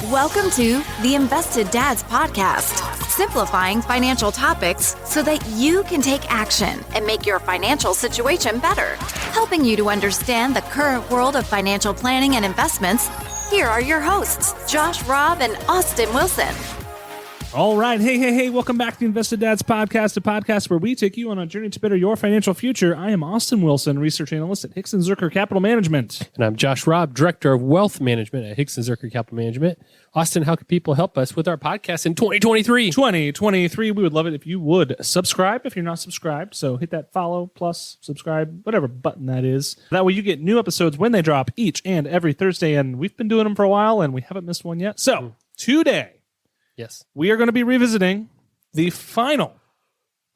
Welcome to the Invested Dads Podcast, simplifying financial topics so that you can take action and make your financial situation better. Helping you to understand the current world of financial planning and investments, here are your hosts, Josh Robb and Austin Wilson. All right. Hey. Welcome back to the Invested Dads Podcast, a podcast where we take you on a journey to better your financial future. I am Austin Wilson, research analyst at Hixon Zuercher Capital Management. And I'm Josh Robb, director of wealth management at Hixon Zuercher Capital Management. Austin, how can people help us with our podcast in 2023? 2023. We would love it if you would subscribe if you're not subscribed. So hit that follow plus subscribe, whatever button that is. That way you get new episodes when they drop each and every Thursday. And we've been doing them for a while and we haven't missed one yet. So today, yes, we are going to be revisiting the final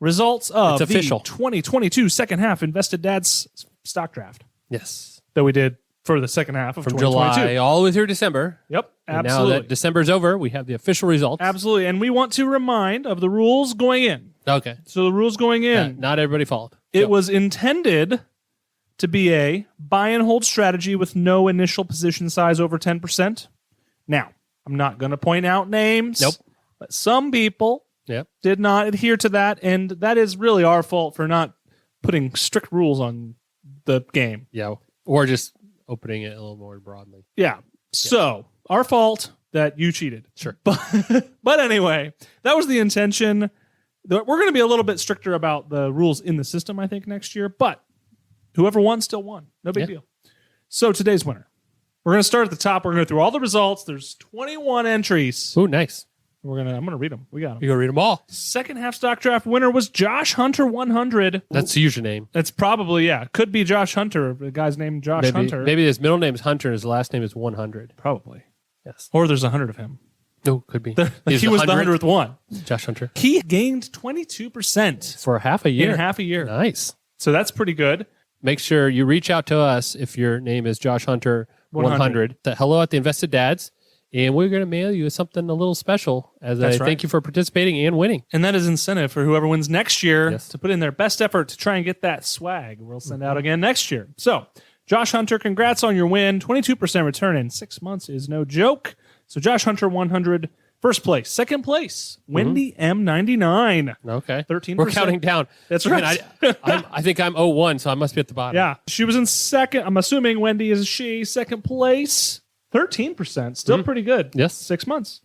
results of the official 2022 second half Invested Dads stock draft Yes. that we did for the second half of From 2022. July all the way through December. Yep, And absolutely. now that December's over, we have the official results. Absolutely. And we want to remind of the rules going in. Okay. So the rules going in, Not everybody followed. it Go. was intended to be a buy and hold strategy with no initial position size over 10%. Now, I'm not going to point out names. Nope. But some people Yep. did not adhere to that, and that is really our fault for not putting strict rules on the game. Yeah. Or just opening it a little more broadly. Yeah. So, our fault that you cheated. Sure. But anyway, that was the intention. We're going to be a little bit stricter about the rules in the system, I think, next year. But whoever won still won. No big deal. So today's winner. We're going to start at the top. We're going to go through all the results. There's 21 entries. Ooh, nice. I'm going to read them. We got them. You go read them all. Second half stock draft winner was Josh Hunter 100. That's the username. That's probably, could be Josh Hunter. The guy's named Josh Hunter. Maybe his middle name is Hunter and his last name is 100. Probably. Yes. Or there's 100 of him. No, could be. Like He's he was the 100th 100th one. Josh Hunter. He gained 22% For half a year. in half a year. Nice. So that's pretty good. Make sure you reach out to us if your name is Josh Hunter 100. Hello at the Invested Dads, and we're going to mail you something a little special as That's I right. thank you for participating and winning. And that is incentive for whoever wins next year Yes. to put in their best effort to try and get that swag we'll send out again next year. So, Josh Hunter, congrats on your win. 22% return in 6 months is no joke. So, Josh Hunter 100, first place. Second place, Wendy M99. Okay. 13%. We're counting down. That's Man, right. I think I'm 01, so I must be at the bottom. Yeah. She was in second. I'm assuming Wendy is she. Second place, 13%. Still pretty good. Yes. 6 months.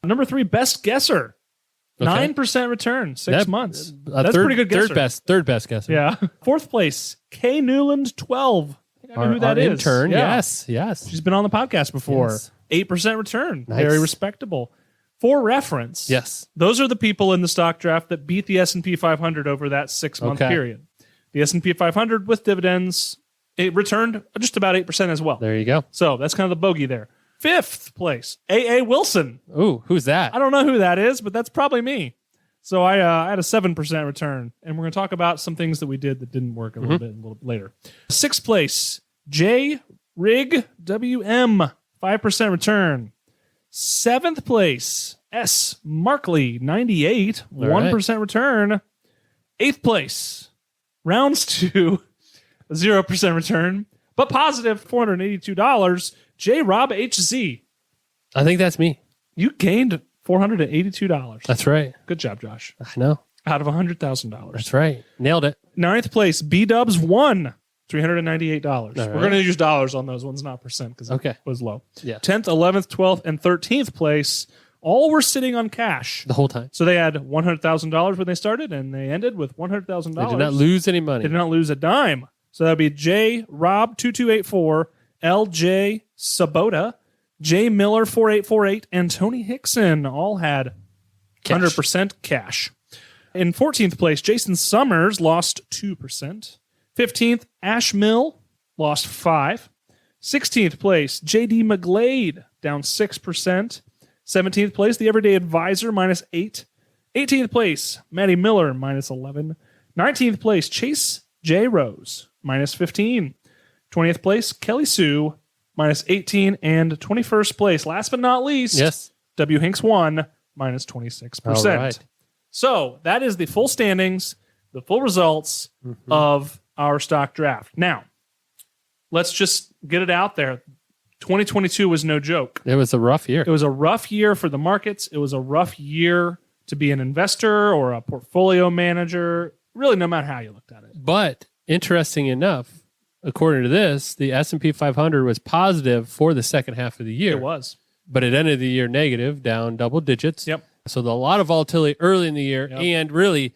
Number 3, best guesser. Okay. 9% return, 6 months. That's third, pretty good guesser. Third best guesser. Yeah. Fourth place, K Newland 12. I think I know who that our is. intern. Yeah. Yes. She's been on the podcast before. Yes. 8% return. Nice. Very respectable. For reference, Yes. those are the people in the stock draft that beat the S&P 500 over that 6 month Okay. period. The S&P 500 with dividends, it returned just about 8% as well. There you go. So that's kind of the bogey there. Fifth place, A.A. Wilson. Ooh, who's that? I don't know who that is, but that's probably me. So I had a 7% return, and we're going to talk about some things that we did that didn't work a little bit later. Sixth place, J. Rig W.M., 5% return. Seventh place, S. Markley, 98, All right. 1% return. Eighth place, Rounds 2, 0% return, but positive $482. J. Rob H.Z. I think that's me. You gained $482. That's right. Good job, Josh. I know. Out of $100,000. That's right. Nailed it. Ninth place, B-Dubs 1, $398. All We're right. going to use dollars on those ones, not percent, because Okay. it was low. Yeah. 10th, 11th, 12th, and 13th place, all were sitting on cash. The whole time. So they had $100,000 when they started, and they ended with $100,000. They did not lose any money. They did not lose a dime. So that would be J. Rob 2284, L.J. Sabota, J. Miller 4848, and Tony Hickson all had Cash. 100% cash. In 14th place, Jason Summers lost 2%. 15th, Ash Mill lost 5%. 16th place, J.D. McGlade down 6%. 17th place, The Everyday Advisor minus 8%. 18th place, Maddie Miller minus 11%. 19th place, Chase J. Rose minus 15%. 20th place, Kelly Sue minus 18%. And 21st place, last but not least, Yes. W. Hinks 1 minus 26%. All right. So that is the full standings, the full results of our stock draft. Now, let's just get it out there. 2022 was no joke. It was a rough year. It was a rough year for the markets. It was a rough year to be an investor or a portfolio manager, really no matter how you looked at it. But interesting enough, according to this, the S&P 500 was positive for the second half of the year. It was. But it ended the year negative, down double digits. Yep. So a lot of volatility early in the year, and really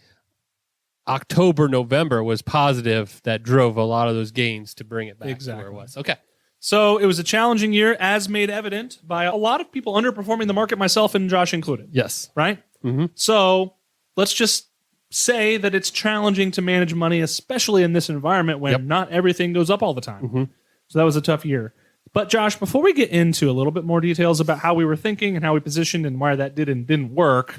October, November was positive that drove a lot of those gains to bring it back to where it was. Okay. So it was a challenging year, as made evident by a lot of people underperforming the market, myself and Josh included. Yes. Right? Mm-hmm. So let's just say that it's challenging to manage money, especially in this environment when not everything goes up all the time. Mm-hmm. So that was a tough year. But Josh, before we get into a little bit more details about how we were thinking and how we positioned and why that did and didn't work,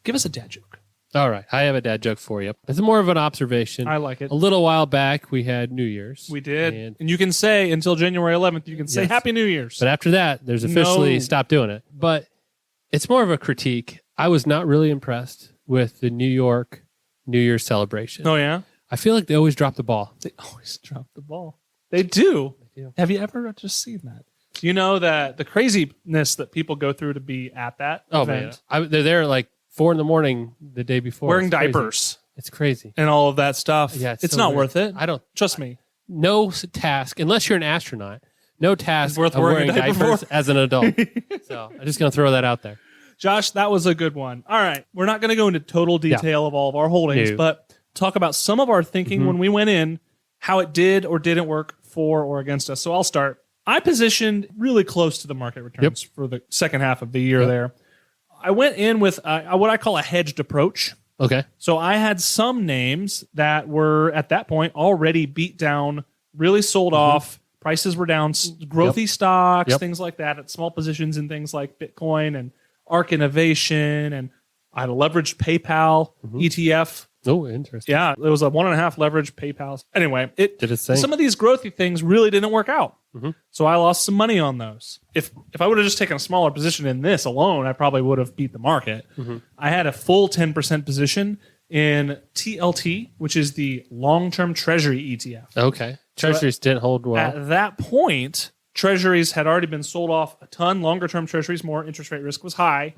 give us a dad joke. All right. I have a dad joke for you. It's more of an observation. I like it. A little while back, we had New Year's. We did. And you can say until January 11th, you can say Happy New Year's. But after that, there's officially stopped doing it. But it's more of a critique. I was not really impressed with the New York New Year's celebration. Oh, yeah? I feel like they always drop the ball. They always drop the ball. They do. Have you ever just seen that? You know that the craziness that people go through to be at that event. Man. They're there like 4 a.m. the day before. Wearing it's crazy. diapers. It's crazy. And all of that stuff. Yeah, it's so not weird. worth it. I don't. Trust me. No task, unless you're an astronaut, no task worth of wearing a diaper diapers for. as an adult. So I'm just going to throw that out there. Josh, that was a good one. All right. We're not going to go into total detail of all of our holdings, but talk about some of our thinking when we went in, how it did or didn't work for or against us. So I'll start. I positioned really close to the market returns for the second half of the year there. I went in with what I call a hedged approach. Okay. So I had some names that were, at that point, already beat down, really sold off. Prices were down, growthy stocks, things like that, at small positions in things like Bitcoin and ARK Innovation. And I had a leveraged PayPal ETF. Oh, interesting. Yeah, it was a 1.5 leverage PayPal. Anyway, Did it say? some of these growthy things really didn't work out. So I lost some money on those. If I would have just taken a smaller position in this alone, I probably would have beat the market. I had a full 10% position in TLT, which is the long-term treasury ETF. Okay. Treasuries didn't hold well. At that point, treasuries had already been sold off a ton. Longer-term treasuries, more interest rate risk was high.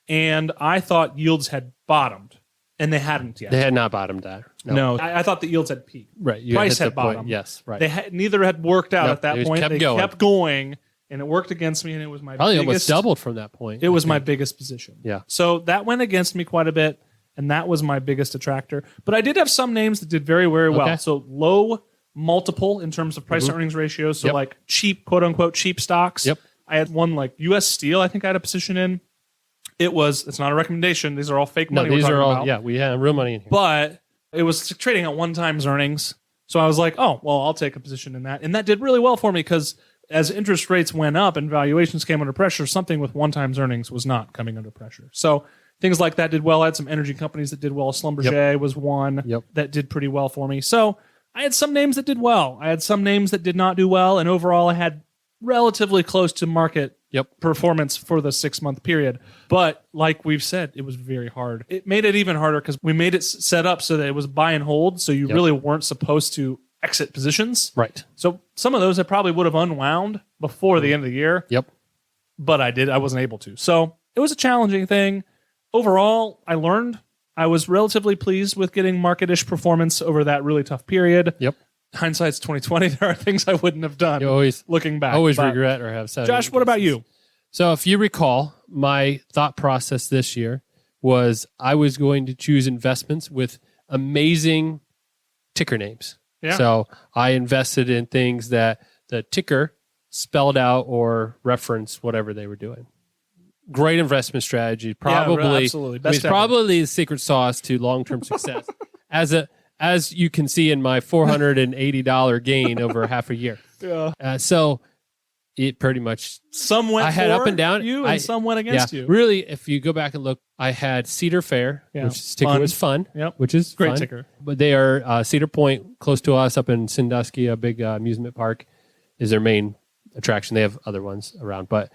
And I thought yields had bottomed. And they hadn't yet. They had not bottomed out. No, I thought the yields had peaked. Right. You Price hit had the point. bottomed. Yes, right. Neither had worked out at that point. Kept They going. kept going, and it worked against me, and it was my Probably biggest, almost doubled from that point. It was my biggest position. Yeah. So that went against me quite a bit, and that was my biggest attractor. But I did have some names that did very, very well. Okay. So low multiple in terms of price to earnings ratios. So like cheap, quote unquote, cheap stocks. Yep. I had one like U.S. Steel. I think I had a position in. It's not a recommendation. These are all fake money. these we're talking are all, about. we have real money in here. But it was trading at 1 times earnings. So I was like, oh, well, I'll take a position in that. And that did really well for me because as interest rates went up and valuations came under pressure, something with 1 times earnings was not coming under pressure. So things like that did well. I had some energy companies that did well. Schlumberger was one that did pretty well for me. So I had some names that did well. I had some names that did not do well. And overall, I had relatively close to market performance for the 6-month period. But like we've said, it was very hard. It made it even harder because we made it set up so that it was buy and hold. So you really weren't supposed to exit positions. Right. So some of those I probably would have unwound before the end of the year. Yep. But I wasn't able to. So it was a challenging thing. Overall, I learned. I was relatively pleased with getting market-ish performance over that really tough period. Yep. Hindsight's 2020. There are things I wouldn't have done. You always looking back. Always But regret or have said. Josh, what about you? So if you recall, my thought process this year was I was going to choose investments with amazing ticker names. Yeah. So I invested in things that the ticker spelled out or referenced whatever they were doing. Great investment strategy. Probably, absolutely. I mean, Best it's ever. probably the secret sauce to long-term success. As you can see in my $480 gain over half a year. Yeah. So it pretty much Some went I had for up and down. you, and some went against you. Really, if you go back and look, I had Cedar Fair, which ticker was fun. Yep. Which is Great fun. ticker. But they are Cedar Point, close to us, up in Sandusky, a big amusement park, is their main attraction. They have other ones around, but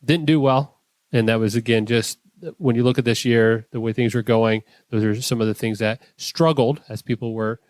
didn't do well. And that was, again, just when you look at this year, the way things were going, those are some of the things that struggled as people were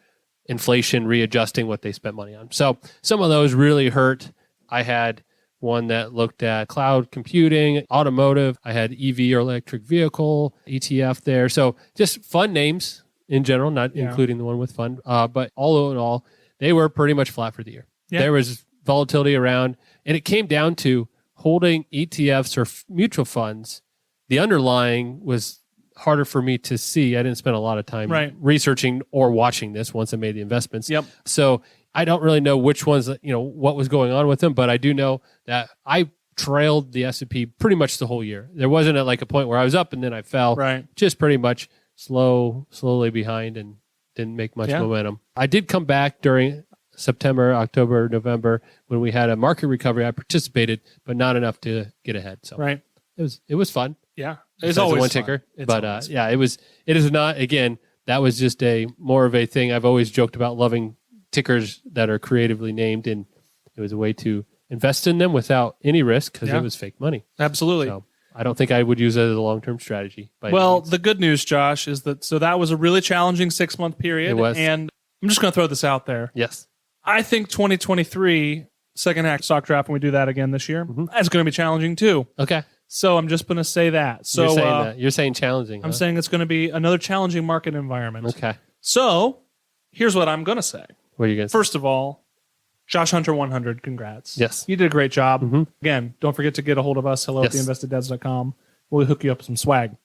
inflation readjusting what they spent money on. So some of those really hurt. I had one that looked at cloud computing, automotive. I had EV or electric vehicle ETF there. So just fun names in general, not including the one with fund. But all in all, they were pretty much flat for the year. Yeah. There was volatility around, and it came down to holding ETFs or mutual funds. The underlying was harder for me to see. I didn't spend a lot of time researching or watching this once I made the investments. Yep. So I don't really know which ones, what was going on with them, but I do know that I trailed the S&P pretty much the whole year. There wasn't a point where I was up and then I fell. Right. Just pretty much slowly behind and didn't make much momentum. I did come back during September, October, November when we had a market recovery. I participated, but not enough to get ahead. So it was fun. Yeah. It's always one fun. ticker. But it is not, again, that was just more of a thing. I've always joked about loving tickers that are creatively named, and it was a way to invest in them without any risk because it was fake money. Absolutely. So I don't think I would use it as a long-term strategy. Well, the good news, Josh, is that was a really challenging 6-month period. It was. And I'm just going to throw this out there. Yes. I think 2023 second half stock draft, when we do that again this year, that's going to be challenging too. Okay. So I'm just going to say that. So you're saying that. You're saying challenging. I'm saying it's going to be another challenging market environment. Okay. So here's what I'm going to say. What are you going to say? First of all, Josh Hunter 100, congrats. Yes. You did a great job. Again, don't forget to get a hold of us. Hello at theinvesteddads.com. We'll hook you up with some swag.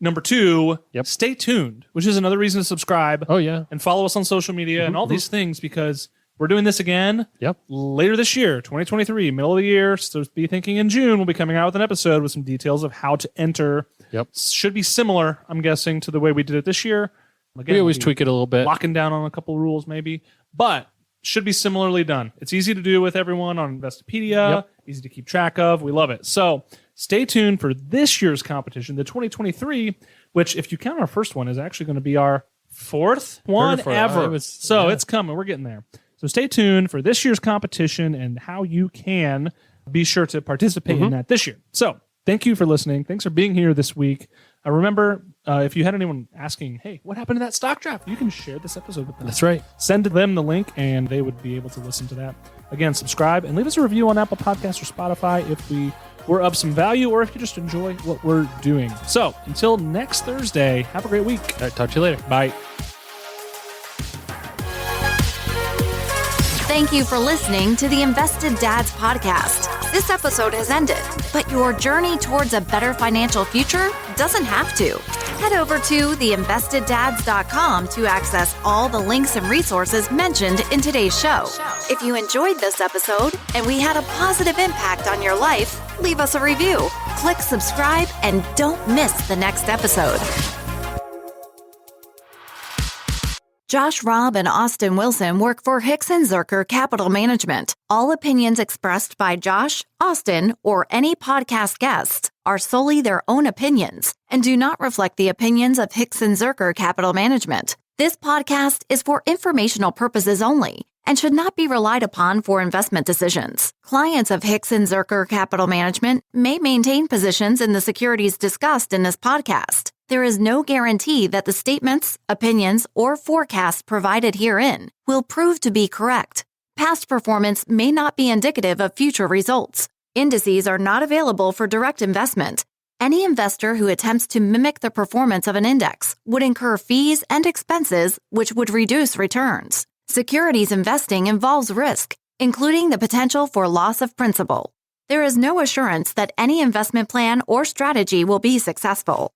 Number 2, stay tuned, which is another reason to subscribe. Oh, yeah. And follow us on social media and all these things, because we're doing this again later this year, 2023, middle of the year. So be thinking in June, we'll be coming out with an episode with some details of how to enter. Should be similar, I'm guessing, to the way we did it this year. Again, we always tweak it a little bit. Locking down on a couple of rules maybe, but should be similarly done. It's easy to do with everyone on Investopedia, easy to keep track of. We love it. So stay tuned for this year's competition, the 2023, which, if you count our first one, is actually going to be our fourth one ever. It's coming. We're getting there. So stay tuned for this year's competition and how you can be sure to participate in that this year. So thank you for listening. Thanks for being here this week. Remember, if you had anyone asking, hey, what happened to that stock draft? You can share this episode with them. That's right. Send them the link, and they would be able to listen to that. Again, subscribe and leave us a review on Apple Podcasts or Spotify if we were of some value or if you just enjoy what we're doing. So until next Thursday, have a great week. All right, talk to you later. Bye. Thank you for listening to the Invested Dads podcast. This episode has ended, but your journey towards a better financial future doesn't have to. Head over to theinvesteddads.com to access all the links and resources mentioned in today's show. If you enjoyed this episode and we had a positive impact on your life, leave us a review, click subscribe, and don't miss the next episode. Josh Robb and Austin Wilson work for Hicks & Zerker Capital Management. All opinions expressed by Josh, Austin, or any podcast guests are solely their own opinions and do not reflect the opinions of Hicks & Zerker Capital Management. This podcast is for informational purposes only and should not be relied upon for investment decisions. Clients of Hicks & Zerker Capital Management may maintain positions in the securities discussed in this podcast. There is no guarantee that the statements, opinions, or forecasts provided herein will prove to be correct. Past performance may not be indicative of future results. Indices are not available for direct investment. Any investor who attempts to mimic the performance of an index would incur fees and expenses which would reduce returns. Securities investing involves risk, including the potential for loss of principal. There is no assurance that any investment plan or strategy will be successful.